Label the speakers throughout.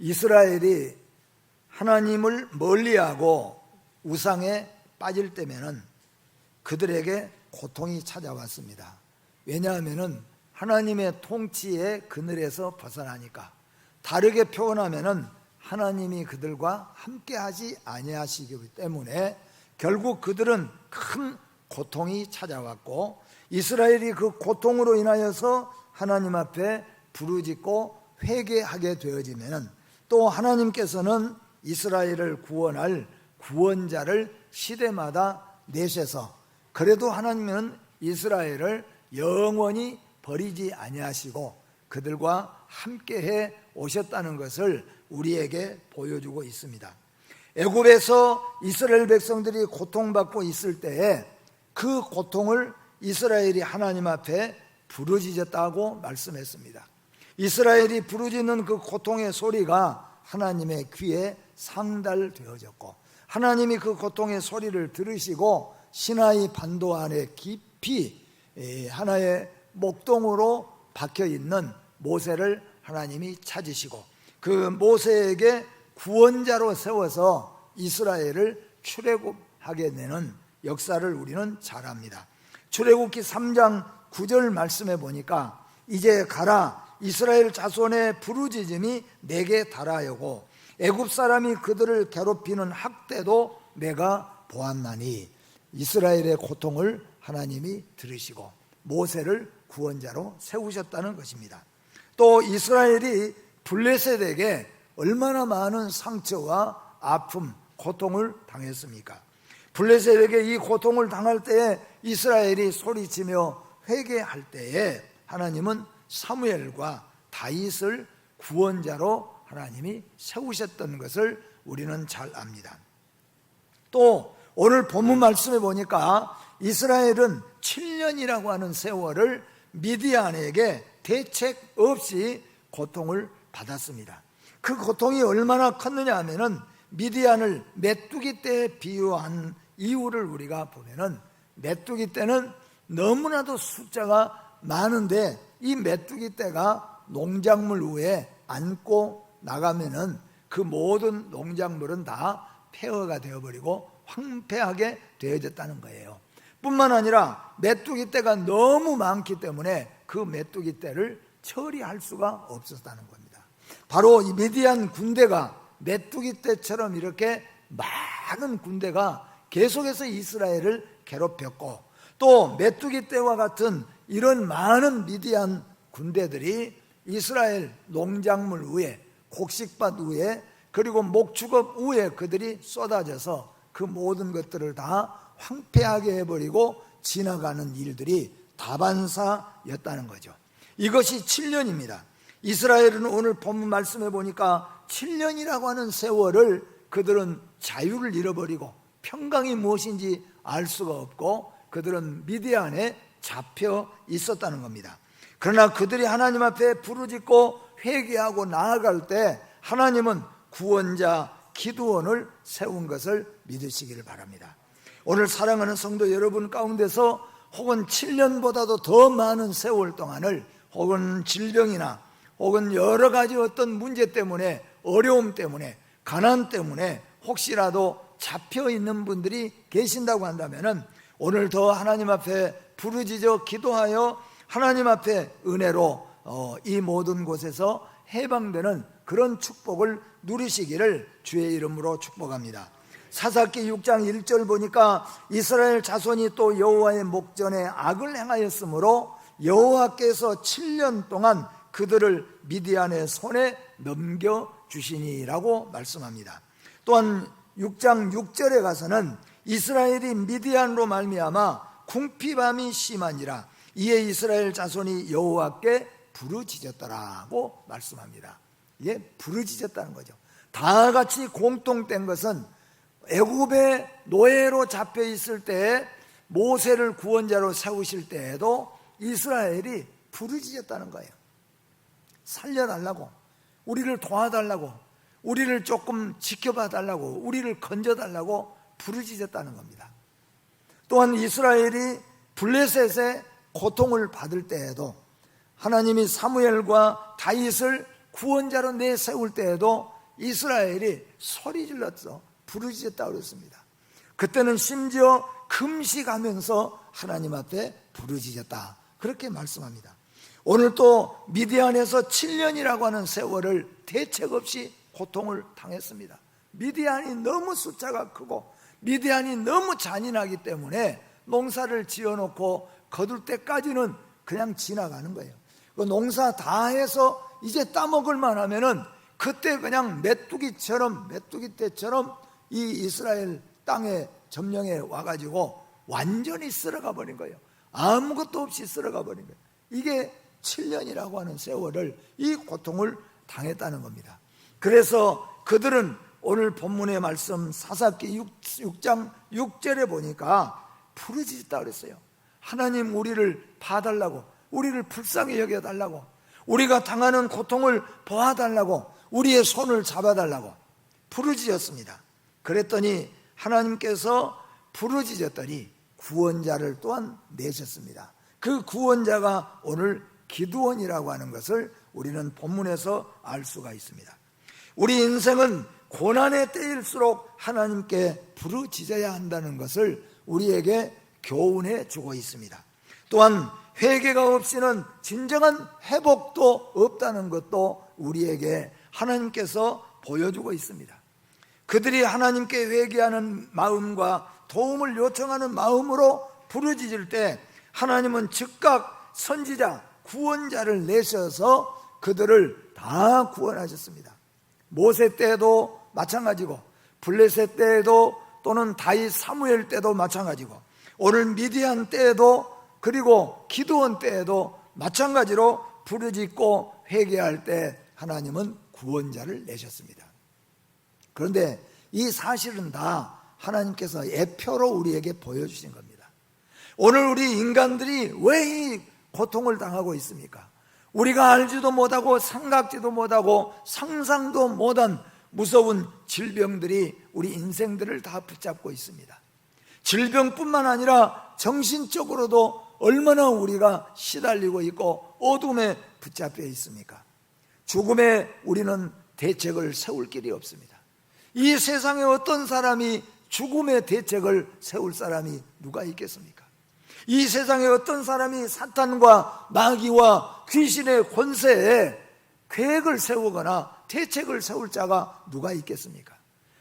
Speaker 1: 이스라엘이 하나님을 멀리하고 우상에 빠질 때면은 그들에게 고통이 찾아왔습니다. 왜냐하면은 하나님의 통치의 그늘에서 벗어나니까. 다르게 표현하면은 하나님이 그들과 함께하지 아니하시기 때문에 결국 그들은 큰 고통이 찾아왔고, 이스라엘이 그 고통으로 인하여서 하나님 앞에 부르짖고 회개하게 되어지면은 또 하나님께서는 이스라엘을 구원할 구원자를 시대마다 내셔서, 그래도 하나님은 이스라엘을 영원히 버리지 아니하시고 그들과 함께해 오셨다는 것을 우리에게 보여주고 있습니다. 애굽에서 이스라엘 백성들이 고통받고 있을 때에 그 고통을 이스라엘이 하나님 앞에 부르짖었다고 말씀했습니다. 이스라엘이 부르짖는 그 고통의 소리가 하나님의 귀에 상달되어졌고, 하나님이 그 고통의 소리를 들으시고 시나이 반도 안에 깊이 하나의 목동으로 박혀있는 모세를 하나님이 찾으시고 그 모세에게 구원자로 세워서 이스라엘을 출애굽하게 되는 역사를 우리는 잘 압니다. 출애굽기 3장 9절 말씀에 보니까 이제 가라, 이스라엘 자손의 부르짖음이 내게 달하여고 애굽 사람이 그들을 괴롭히는 학대도 내가 보았나니, 이스라엘의 고통을 하나님이 들으시고 모세를 구원자로 세우셨다는 것입니다. 또 이스라엘이 블레셋에게 얼마나 많은 상처와 아픔, 고통을 당했습니까? 블레셋에게 이 고통을 당할 때에 이스라엘이 소리치며 회개할 때에 하나님은 사무엘과 다윗을 구원자로 하나님이 세우셨던 것을 우리는 잘 압니다. 또 오늘 본문 말씀에 보니까 이스라엘은 7년이라고 하는 세월을 미디안에게 대책 없이 고통을 받았습니다. 그 고통이 얼마나 컸느냐 하면은 미디안을 메뚜기 떼에 비유한 이유를 우리가 보면은, 메뚜기 떼는 너무나도 숫자가 많은데 이 메뚜기 떼가 농작물 위에 안고 나가면은 그 모든 농작물은 다 폐허가 되어버리고 황폐하게 되어졌다는 거예요. 뿐만 아니라 메뚜기 떼가 너무 많기 때문에 그 메뚜기 떼를 처리할 수가 없었다는 겁니다. 바로 이 미디안 군대가 메뚜기 떼처럼 이렇게 많은 군대가 계속해서 이스라엘을 괴롭혔고, 또 메뚜기 떼와 같은 이런 많은 미디안 군대들이 이스라엘 농작물 위에, 곡식밭 위에, 그리고 목축업 위에 그들이 쏟아져서 그 모든 것들을 다 황폐하게 해버리고 지나가는 일들이 다반사였다는 거죠. 이것이 7년입니다. 이스라엘은 오늘 본문 말씀해 보니까 7년이라고 하는 세월을 그들은 자유를 잃어버리고 평강이 무엇인지 알 수가 없고 그들은 미디안에 잡혀 있었다는 겁니다. 그러나 그들이 하나님 앞에 부르짖고 회개하고 나아갈 때 하나님은 구원자 기드온을 세운 것을 믿으시기를 바랍니다. 오늘 사랑하는 성도 여러분 가운데서 혹은 7년보다도 더 많은 세월 동안을 혹은 질병이나 혹은 여러 가지 어떤 문제 때문에, 어려움 때문에, 가난 때문에 혹시라도 잡혀 있는 분들이 계신다고 한다면 오늘 더 하나님 앞에 부르짖어 기도하여 하나님 앞에 은혜로 이 모든 곳에서 해방되는 그런 축복을 누리시기를 주의 이름으로 축복합니다. 사사기 6장 1절 보니까 이스라엘 자손이 또 여호와의 목전에 악을 행하였으므로 여호와께서 7년 동안 그들을 미디안의 손에 넘겨주시니라고 말씀합니다. 또한 6장 6절에 가서는 이스라엘이 미디안으로 말미암아 궁핍함이 심하니라 이에 이스라엘 자손이 여호와께 부르짖었더라고 말씀합니다. 이게 부르짖었다는 거죠. 다 같이 공통된 것은 애굽의 노예로 잡혀 있을 때 모세를 구원자로 세우실 때에도 이스라엘이 부르짖었다는 거예요. 살려달라고, 우리를 도와달라고, 우리를 조금 지켜봐 달라고, 우리를 건져달라고 부르짖었다는 겁니다. 또한 이스라엘이 블레셋의 고통을 받을 때에도 하나님이 사무엘과 다윗을 구원자로 내세울 때에도 이스라엘이 소리 질렀어. 부르짖었다 그랬습니다. 그때는 심지어 금식하면서 하나님 앞에 부르짖었다, 그렇게 말씀합니다. 오늘 또 미디안에서 7년이라고 하는 세월을 대책 없이 고통을 당했습니다. 미디안이 너무 숫자가 크고 미디안이 너무 잔인하기 때문에 농사를 지어놓고 거둘 때까지는 그냥 지나가는 거예요. 그 농사 다 해서 이제 따먹을만 하면은 그때 그냥 메뚜기 때처럼 이 이스라엘 땅에 점령해 와가지고 완전히 쓸어가 버린 거예요. 아무것도 없이 쓸어가 버린 거예요. 이게 7년이라고 하는 세월을, 이 고통을 당했다는 겁니다. 그래서 그들은 오늘 본문의 말씀 사사기 6장 6절에 보니까 부르짖었다 그랬어요. 하나님, 우리를 봐달라고, 우리를 불쌍히 여겨달라고, 우리가 당하는 고통을 보아달라고, 우리의 손을 잡아달라고 부르짖었습니다. 그랬더니 하나님께서 부르짖었더니 구원자를 또한 내셨습니다. 그 구원자가 오늘 기드온이라고 하는 것을 우리는 본문에서 알 수가 있습니다. 우리 인생은 고난의 때일수록 하나님께 부르짖어야 한다는 것을 우리에게 교훈해 주고 있습니다. 또한 회개가 없이는 진정한 회복도 없다는 것도 우리에게 하나님께서 보여주고 있습니다. 그들이 하나님께 회개하는 마음과 도움을 요청하는 마음으로 부르짖을 때 하나님은 즉각 선지자, 구원자를 내셔서 그들을 다 구원하셨습니다. 모세 때에도 마찬가지고, 블레셋 때에도, 또는 다윗 사무엘 때도 마찬가지고, 오늘 미디안 때에도, 그리고 기드온 때에도 마찬가지로 부르짖고 회개할 때 하나님은 구원자를 내셨습니다. 그런데 이 사실은 다 하나님께서 예표로 우리에게 보여주신 겁니다. 오늘 우리 인간들이 왜 이 고통을 당하고 있습니까? 우리가 알지도 못하고 생각지도 못하고 상상도 못한 무서운 질병들이 우리 인생들을 다 붙잡고 있습니다. 질병뿐만 아니라 정신적으로도 얼마나 우리가 시달리고 있고 어둠에 붙잡혀 있습니까? 죽음에 우리는 대책을 세울 길이 없습니다. 이 세상에 어떤 사람이 죽음의 대책을 세울 사람이 누가 있겠습니까? 이 세상에 어떤 사람이 사탄과 마귀와 귀신의 권세에 계획을 세우거나 대책을 세울 자가 누가 있겠습니까?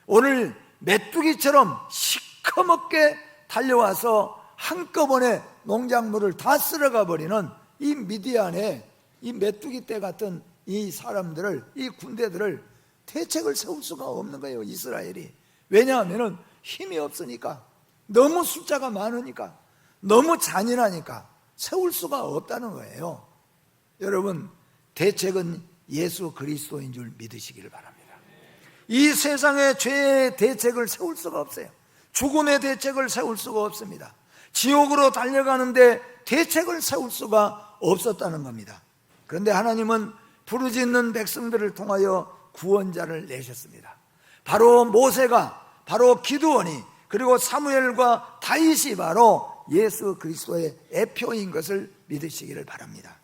Speaker 1: 오늘 메뚜기처럼 시커멓게 달려와서 한꺼번에 농작물을 다 쓸어가 버리는 이 미디안의 이 메뚜기 떼 같은 이 사람들을, 이 군대들을 대책을 세울 수가 없는 거예요, 이스라엘이. 왜냐하면 힘이 없으니까, 너무 숫자가 많으니까, 너무 잔인하니까 세울 수가 없다는 거예요. 여러분, 대책은 예수 그리스도인 줄 믿으시기를 바랍니다. 이 세상의 죄의 대책을 세울 수가 없어요. 죽음의 대책을 세울 수가 없습니다. 지옥으로 달려가는데 대책을 세울 수가 없었다는 겁니다. 그런데 하나님은 부르짖는 백성들을 통하여 구원자를 내셨습니다. 바로 모세가, 바로 기드온이, 그리고 사무엘과 다윗이 바로 예수 그리스도의 애표인 것을 믿으시기를 바랍니다.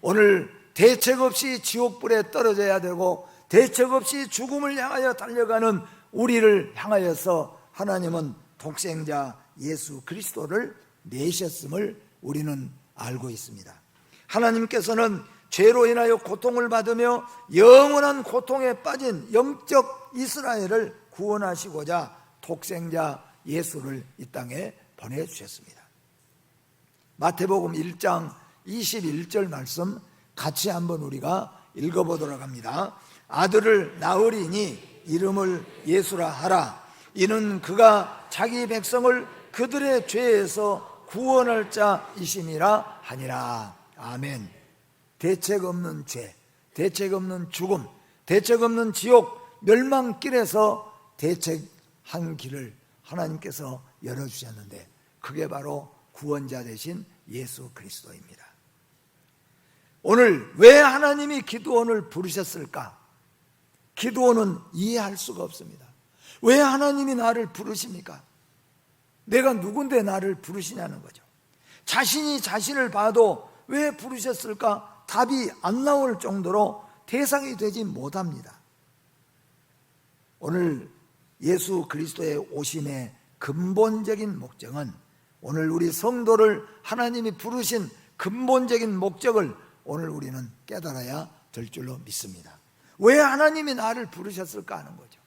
Speaker 1: 오늘 대책 없이 지옥불에 떨어져야 되고 대책 없이 죽음을 향하여 달려가는 우리를 향하여서 하나님은 독생자 예수 그리스도를 내셨음을 우리는 알고 있습니다. 하나님께서는 죄로 인하여 고통을 받으며 영원한 고통에 빠진 영적 이스라엘을 구원하시고자 독생자 예수를 이 땅에 보내주셨습니다. 마태복음 1장 21절 말씀 같이 한번 우리가 읽어보도록 합니다. 아들을 낳으리니 이름을 예수라 하라. 이는 그가 자기 백성을 그들의 죄에서 구원할 자이심이라 하니라. 아멘. 대책 없는 죄, 대책 없는 죽음, 대책 없는 지옥, 멸망길에서 대책한 길을 하나님께서 열어주셨는데 그게 바로 구원자 되신 예수 그리스도입니다. 오늘 왜 하나님이 기드온을 부르셨을까? 기드온은 이해할 수가 없습니다. 왜 하나님이 나를 부르십니까? 내가 누군데 나를 부르시냐는 거죠. 자신이 자신을 봐도 왜 부르셨을까? 답이 안 나올 정도로 대상이 되지 못합니다. 오늘 예수 그리스도의 오심의 근본적인 목적은, 오늘 우리 성도를 하나님이 부르신 근본적인 목적을 오늘 우리는 깨달아야 될 줄로 믿습니다. 왜 하나님이 나를 부르셨을까 하는 거죠.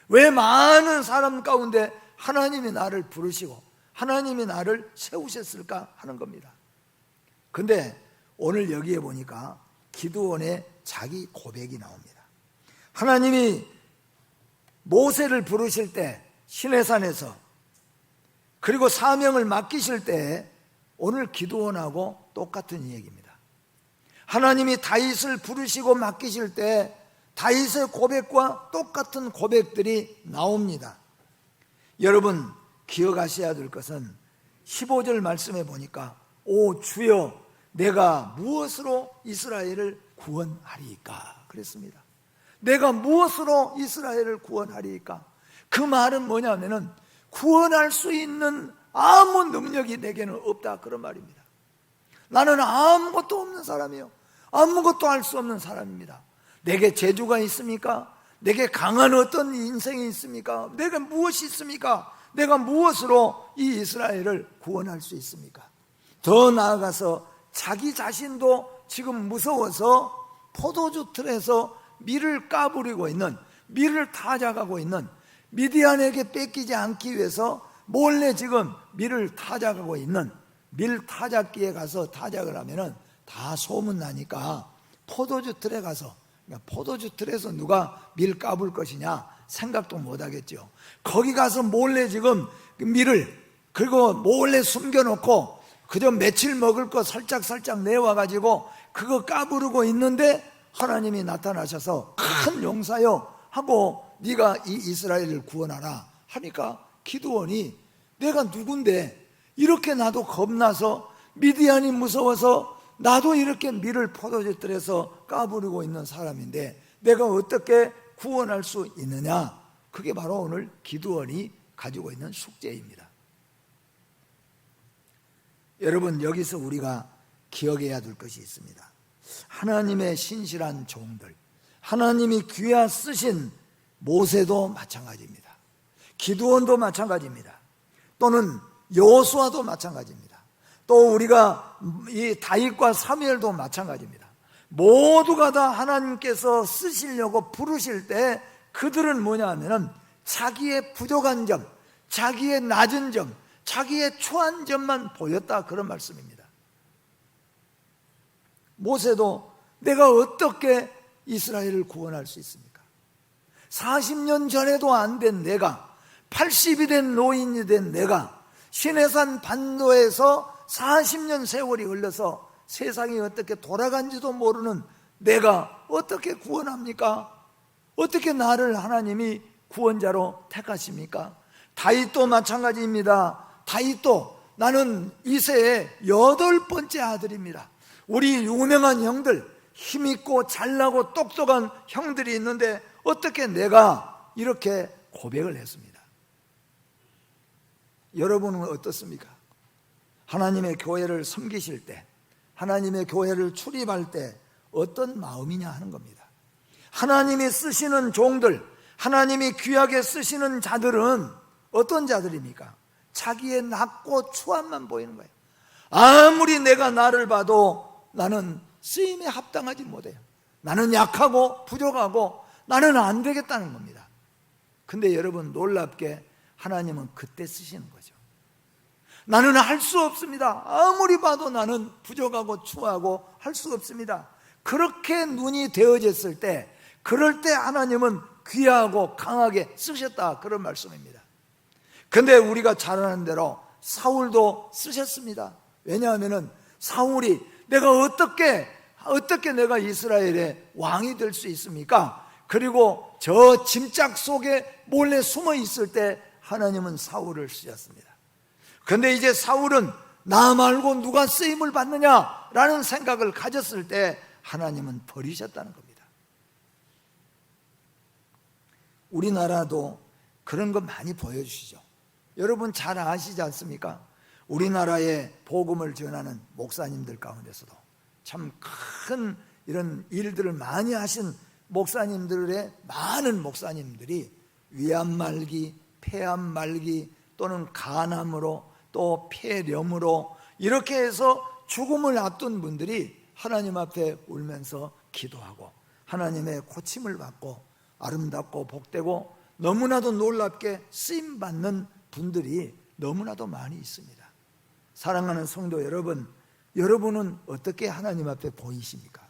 Speaker 1: 왜 많은 사람 가운데 하나님이 나를 부르시고 하나님이 나를 세우셨을까 하는 겁니다. 근데 오늘 여기에 보니까 기드온의 자기 고백이 나옵니다. 하나님이 모세를 부르실 때 시내산에서, 그리고 사명을 맡기실 때 오늘 기드온하고 똑같은 이야기입니다. 하나님이 다윗을 부르시고 맡기실 때 다윗의 고백과 똑같은 고백들이 나옵니다. 여러분 기억하셔야 될 것은 15절 말씀에 보니까 오 주여 내가 무엇으로 이스라엘을 구원하리이까 그랬습니다. 내가 무엇으로 이스라엘을 구원하리이까? 그 말은 뭐냐면은 구원할 수 있는 아무 능력이 내게는 없다 그런 말입니다. 나는 아무것도 없는 사람이요, 아무것도 할 수 없는 사람입니다. 내게 재주가 있습니까? 내게 강한 어떤 인생이 있습니까? 내게 무엇이 있습니까? 내가 무엇으로 이 이스라엘을 구원할 수 있습니까? 더 나아가서 자기 자신도 지금 무서워서 포도주 틀에서 밀을 까부리고 있는, 밀을 타작하고 있는, 미디안에게 뺏기지 않기 위해서 몰래 지금 밀을 타작하고 있는, 밀 타작기에 가서 타작을 하면은 다 소문나니까 포도주 틀에 가서, 그러니까 포도주 틀에서 누가 밀 까불 것이냐 생각도 못 하겠죠. 거기 가서 몰래 지금 밀을, 그리고 몰래 숨겨놓고 그저 며칠 먹을 거 살짝 내와가지고 그거 까부르고 있는데 하나님이 나타나셔서 큰 용사여 하고 네가 이 이스라엘을 구원하라 하니까 기드온이 내가 누군데 이렇게 나도 겁나서 미디안이 무서워서 나도 이렇게 밀을 포도주들에서 까부르고 있는 사람인데 내가 어떻게 구원할 수 있느냐? 그게 바로 오늘 기드온이 가지고 있는 숙제입니다. 여러분 여기서 우리가 기억해야 될 것이 있습니다. 하나님의 신실한 종들, 하나님이 귀하 쓰신 모세도 마찬가지입니다. 기드온도 마찬가지입니다. 또는 여호수아도 마찬가지입니다. 또 우리가 이 다윗과 사무엘도 마찬가지입니다. 모두가 다 하나님께서 쓰시려고 부르실 때 그들은 뭐냐 하면은 자기의 부족한 점, 자기의 낮은 점, 자기의 초한 점만 보였다 그런 말씀입니다. 모세도 내가 어떻게 이스라엘을 구원할 수 있습니까? 40년 전에도 안 된 내가, 80이 된 노인이 된 내가 시내산 반도에서 40년 세월이 흘러서 세상이 어떻게 돌아간지도 모르는 내가 어떻게 구원합니까? 어떻게 나를 하나님이 구원자로 택하십니까? 다윗도 마찬가지입니다. 다윗도 나는 이새의 8번째 아들입니다. 우리 유명한 형들, 힘있고 잘나고 똑똑한 형들이 있는데 어떻게 내가 이렇게 고백을 했습니다. 여러분은 어떻습니까? 하나님의 교회를 섬기실 때, 하나님의 교회를 출입할 때 어떤 마음이냐 하는 겁니다. 하나님이 쓰시는 종들, 하나님이 귀하게 쓰시는 자들은 어떤 자들입니까? 자기의 낮고 추함만 보이는 거예요. 아무리 내가 나를 봐도 나는 쓰임에 합당하지 못해요. 나는 약하고 부족하고 나는 안 되겠다는 겁니다. 근데 여러분 놀랍게 하나님은 그때 쓰시는 거죠. 나는 할 수 없습니다. 아무리 봐도 나는 부족하고 추하고 할 수 없습니다. 그렇게 눈이 되어졌을 때, 그럴 때 하나님은 귀하고 강하게 쓰셨다 그런 말씀입니다. 근데 우리가 잘 아는 대로 사울도 쓰셨습니다. 왜냐하면 사울이 내가 어떻게 내가 이스라엘의 왕이 될 수 있습니까? 그리고 저 짐짝 속에 몰래 숨어 있을 때 하나님은 사울을 쓰셨습니다. 그런데 이제 사울은 나 말고 누가 쓰임을 받느냐라는 생각을 가졌을 때 하나님은 버리셨다는 겁니다. 우리나라도 그런 거 많이 보여주시죠. 여러분 잘 아시지 않습니까? 우리나라에 복음을 전하는 목사님들 가운데서도 참 큰 이런 일들을 많이 하신 목사님들의 많은 목사님들이 위암 말기, 폐암 말기 또는 간암으로 또 폐렴으로 이렇게 해서 죽음을 앞둔 분들이 하나님 앞에 울면서 기도하고 하나님의 고침을 받고 아름답고 복되고 너무나도 놀랍게 쓰임받는 분들이 너무나도 많이 있습니다. 사랑하는 성도 여러분, 여러분은 어떻게 하나님 앞에 보이십니까?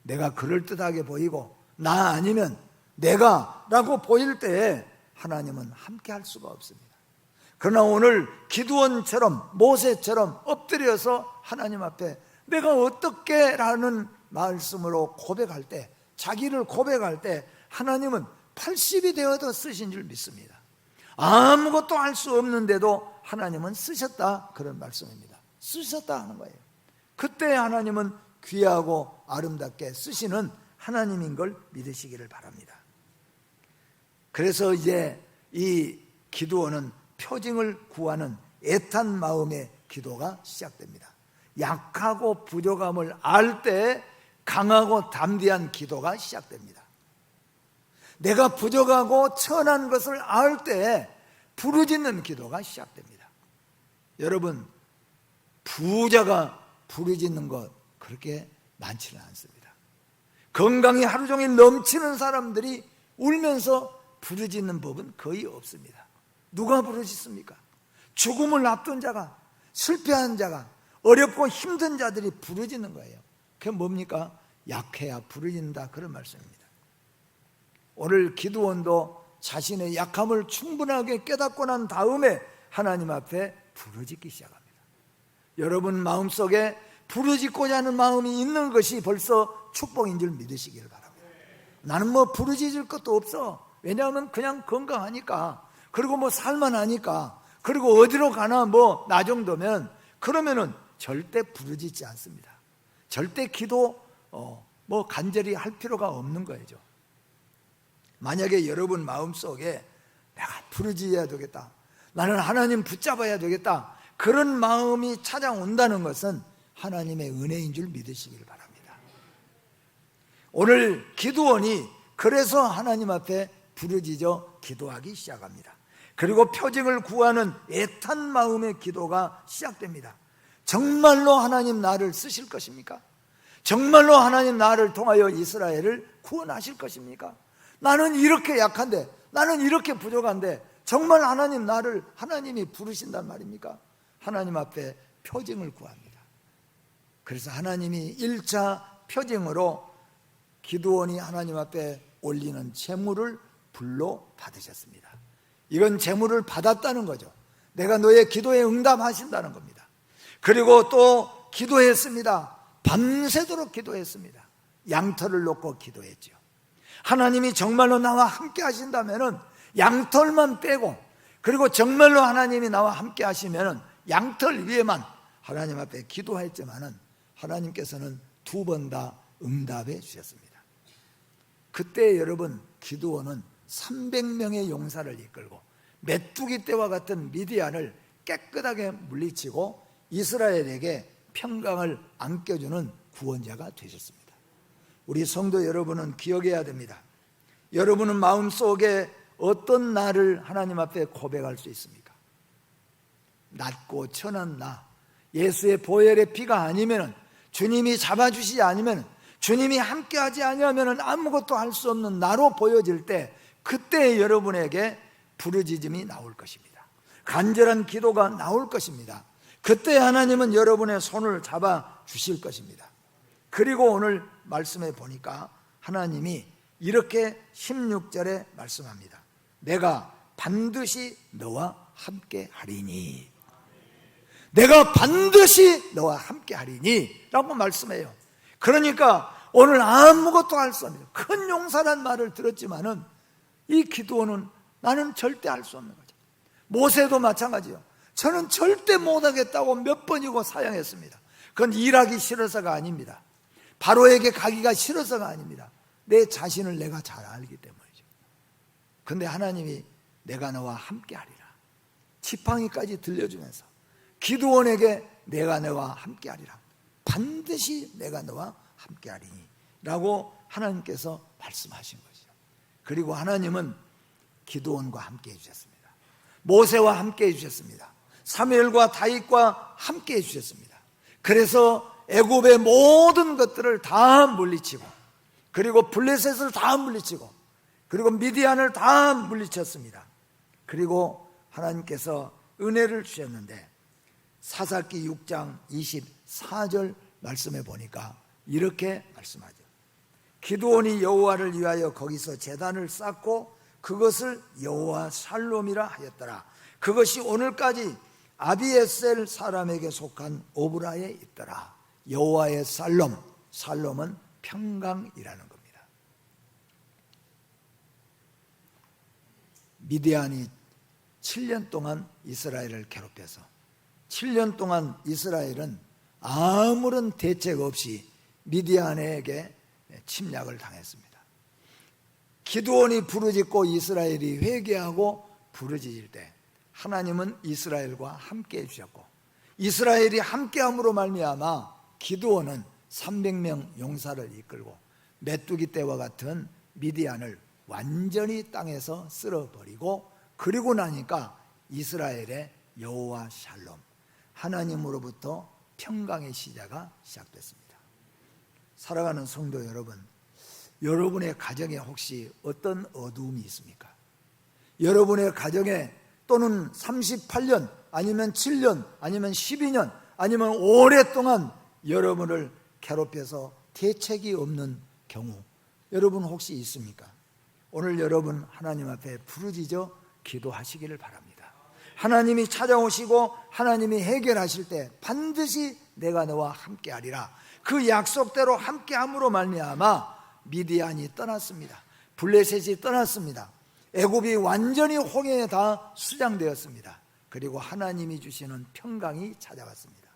Speaker 1: 내가 그럴듯하게 보이고 나 아니면 내가 라고 보일 때에 하나님은 함께 할 수가 없습니다. 그러나 오늘 기드온처럼 모세처럼 엎드려서 하나님 앞에 내가 어떻게 라는 말씀으로 고백할 때, 자기를 고백할 때 하나님은 80이 되어도 쓰신 줄 믿습니다. 아무것도 할 수 없는데도 하나님은 쓰셨다, 그런 말씀입니다. 쓰셨다 하는 거예요. 그때 하나님은 귀하고 아름답게 쓰시는 하나님인 걸 믿으시기를 바랍니다. 그래서 이제 이 기드온은 표징을 구하는 애탄 마음의 기도가 시작됩니다. 약하고 부족함을 알 때 강하고 담대한 기도가 시작됩니다. 내가 부족하고 천한 것을 알 때 부르짖는 기도가 시작됩니다. 여러분, 부자가 부르짖는 것 그렇게 많지는 않습니다. 건강이 하루 종일 넘치는 사람들이 울면서 부르짖는 법은 거의 없습니다. 누가 부르짖습니까? 죽음을 앞둔 자가, 실패한 자가, 어렵고 힘든 자들이 부르짖는 거예요. 그게 뭡니까? 약해야 부르짖는다, 그런 말씀입니다. 오늘 기드온도 자신의 약함을 충분하게 깨닫고 난 다음에 하나님 앞에 부르짖기 시작합니다. 여러분 마음속에 부르짖고자 하는 마음이 있는 것이 벌써 축복인 줄 믿으시기를 바랍니다. 나는 뭐 부르짖을 것도 없어. 왜냐하면 그냥 건강하니까, 그리고 뭐 살만하니까, 그리고 어디로 가나 뭐 나 정도면, 그러면은 절대 부르짖지 않습니다. 절대 기도 뭐 간절히 할 필요가 없는 거죠. 만약에 여러분 마음속에 내가 부르짖어야 되겠다, 나는 하나님 붙잡아야 되겠다, 그런 마음이 찾아온다는 것은 하나님의 은혜인 줄 믿으시길 바랍니다. 오늘 기드온이 그래서 하나님 앞에 부르짖어 기도하기 시작합니다. 그리고 표징을 구하는 애탄 마음의 기도가 시작됩니다. 정말로 하나님 나를 쓰실 것입니까? 정말로 하나님 나를 통하여 이스라엘을 구원하실 것입니까? 나는 이렇게 약한데, 나는 이렇게 부족한데 정말 하나님 나를 하나님이 부르신단 말입니까? 하나님 앞에 표징을 구합니다. 그래서 하나님이 1차 표징으로 기드온이 하나님 앞에 올리는 제물을 불로 받으셨습니다. 이건 제물을 받았다는 거죠. 내가 너의 기도에 응답하신다는 겁니다. 그리고 또 기도했습니다. 밤새도록 기도했습니다. 양털을 놓고 기도했죠. 하나님이 정말로 나와 함께 하신다면 양털만 빼고, 그리고 정말로 하나님이 나와 함께 하시면 양털 위에만 하나님 앞에 기도했지만은 하나님께서는 2번 다 응답해 주셨습니다. 그때 여러분 기드온은 300명의 용사를 이끌고 메뚜기 떼와 같은 미디안을 깨끗하게 물리치고 이스라엘에게 평강을 안겨주는 구원자가 되셨습니다. 우리 성도 여러분은 기억해야 됩니다. 여러분은 마음속에 어떤 나를 하나님 앞에 고백할 수 있습니까? 낮고 천한 나, 예수의 보혈의 피가 아니면, 주님이 잡아주시지 않으면, 주님이 함께하지 아니하면 아무것도 할 수 없는 나로 보여질 때, 그때 여러분에게 부르짖음이 나올 것입니다. 간절한 기도가 나올 것입니다. 그때 하나님은 여러분의 손을 잡아 주실 것입니다. 그리고 오늘 말씀에 보니까 하나님이 이렇게 16절에 말씀합니다. 내가 반드시 너와 함께 하리니, 내가 반드시 너와 함께 하리니 라고 말씀해요. 그러니까 오늘 아무것도 할 수 없는, 큰 용사란 말을 들었지만은 이 기도는 나는 절대 할 수 없는 거죠. 모세도 마찬가지요. 저는 절대 못하겠다고 몇 번이고 사양했습니다. 그건 일하기 싫어서가 아닙니다. 바로에게 가기가 싫어서가 아닙니다. 내 자신을 내가 잘 알기 때문이죠. 그런데 하나님이 내가 너와 함께 하리라, 지팡이까지 들려주면서 기드온에게 내가 너와 함께 하리라, 반드시 내가 너와 함께하리니 라고 하나님께서 말씀하신 것이죠. 그리고 하나님은 기드온과 함께해 주셨습니다. 모세와 함께해 주셨습니다. 사무엘과 다윗과 함께해 주셨습니다. 그래서 애굽의 모든 것들을 다 물리치고, 그리고 블레셋을 다 물리치고, 그리고 미디안을 다 물리쳤습니다. 그리고 하나님께서 은혜를 주셨는데 사사기 6장 24절 말씀에 보니까 이렇게 말씀하죠. 기드온이 여호와를 위하여 거기서 제단을 쌓고 그것을 여호와 샬롬이라 하였더라. 그것이 오늘까지 아비에셀 사람에게 속한 오브라에 있더라. 여호와의 샬롬, 샬롬은 평강이라는 겁니다. 미디안이 7년 동안 이스라엘을 괴롭혀서 7년 동안 이스라엘은 아무런 대책 없이 미디안에게 침략을 당했습니다. 기드온이 부르짖고 이스라엘이 회개하고 부르짖을 때 하나님은 이스라엘과 함께 해주셨고, 이스라엘이 함께함으로 말미암아 기드온은 300명 용사를 이끌고 메뚜기 떼와 같은 미디안을 완전히 땅에서 쓸어버리고, 그리고 나니까 이스라엘의 여호와 샬롬, 하나님으로부터 평강의 시작이 시작됐습니다. 살아가는 성도 여러분, 여러분의 가정에 혹시 어떤 어두움이 있습니까? 여러분의 가정에 또는 38년 아니면 7년 아니면 12년 아니면 오랫동안 여러분을 괴롭혀서 대책이 없는 경우 여러분 혹시 있습니까? 오늘 여러분 하나님 앞에 부르짖어 기도하시기를 바랍니다. 하나님이 찾아오시고 하나님이 해결하실 때 반드시 내가 너와 함께하리라, 그 약속대로 함께함으로 말미암아 미디안이 떠났습니다. 블레셋이 떠났습니다. 애굽이 완전히 홍해에 다 수장되었습니다. 그리고 하나님이 주시는 평강이 찾아왔습니다.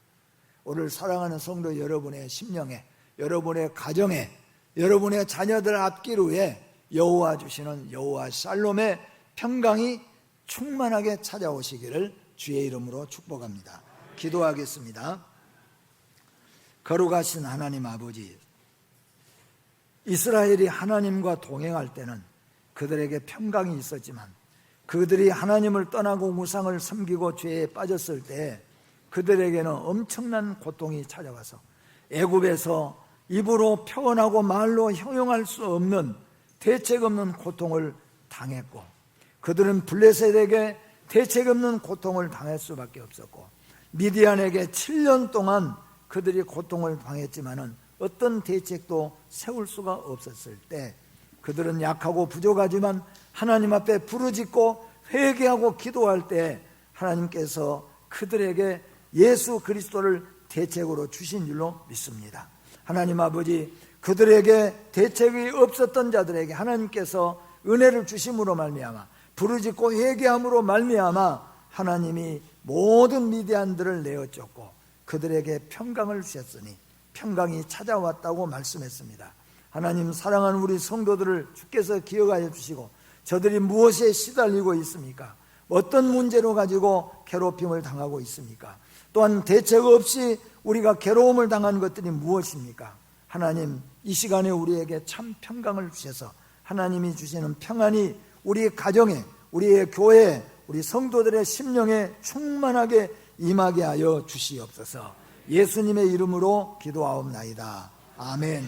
Speaker 1: 오늘 사랑하는 성도 여러분의 심령에, 여러분의 가정에, 여러분의 자녀들 앞기로에 여호와 주시는 여호와 샬롬의 평강이 충만하게 찾아오시기를 주의 이름으로 축복합니다. 기도하겠습니다. 거룩하신 하나님 아버지, 이스라엘이 하나님과 동행할 때는 그들에게 평강이 있었지만 그들이 하나님을 떠나고 우상을 섬기고 죄에 빠졌을 때 그들에게는 엄청난 고통이 찾아와서 애굽에서 입으로 표현하고 말로 형용할 수 없는 대책 없는 고통을 당했고, 그들은 블레셋에게 대책 없는 고통을 당할 수밖에 없었고, 미디안에게 7년 동안 그들이 고통을 당했지만은 어떤 대책도 세울 수가 없었을 때 그들은 약하고 부족하지만 하나님 앞에 부르짖고 회개하고 기도할 때 하나님께서 그들에게 예수 그리스도를 대책으로 주신 줄로 믿습니다. 하나님 아버지, 그들에게 대책이 없었던 자들에게 하나님께서 은혜를 주심으로 말미암아 부르짖고 회개함으로 말미암아 하나님이 모든 미디안들을 내어 쫓고 그들에게 평강을 주셨으니 평강이 찾아왔다고 말씀했습니다. 하나님, 사랑하는 우리 성도들을 주께서 기억하여 주시고 저들이 무엇에 시달리고 있습니까? 어떤 문제로 가지고 괴롭힘을 당하고 있습니까? 또한 대책 없이 우리가 괴로움을 당한 것들이 무엇입니까? 하나님, 이 시간에 우리에게 참 평강을 주셔서 하나님이 주시는 평안이 우리 가정에, 우리의 교회에, 우리 성도들의 심령에 충만하게 임하게 하여 주시옵소서. 예수님의 이름으로 기도하옵나이다. 아멘.